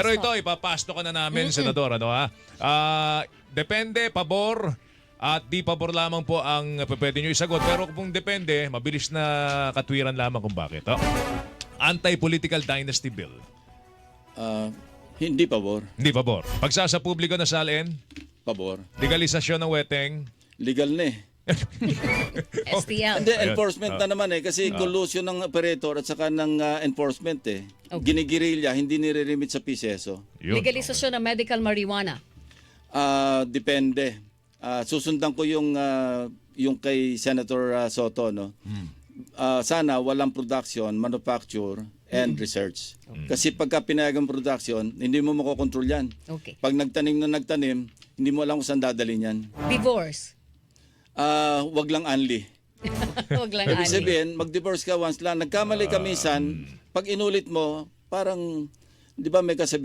Pero ito, ipapasto ka na namin, Senador. Ano, ha? Depende, pabor, at di pabor lamang po ang pwede nyo isagot. Pero kung depende, mabilis na katwiran lamang kung bakit. Oh. Anti-political dynasty bill. Hindi pabor. Hindi pabor. Pagsasa publiko na salin, Pabor. legalisasyon ng weteng. Legal na eh. STL. Hindi, enforcement na naman eh. Kasi collusion ng operator at saka ng enforcement eh. Okay. Ginigirilya, hindi nire-remit sa piseso. Yun. Legalisasyon ng medical marijuana. Depende. Susundan ko yung kay Senator Soto. No? Sana walang production, manufacture, and research. Kasi pagka pinayagang production, hindi mo makokontrol yan. Okay. Pag nagtanim, hindi mo alam kung saan dadalhin yan. Divorce. Wag lang unli. Huwag lang Ibig ani. sabihin, mag-divorce ka once lang. Nagkamali ka minsan, pag inulit mo, parang, di ba may kasabihan,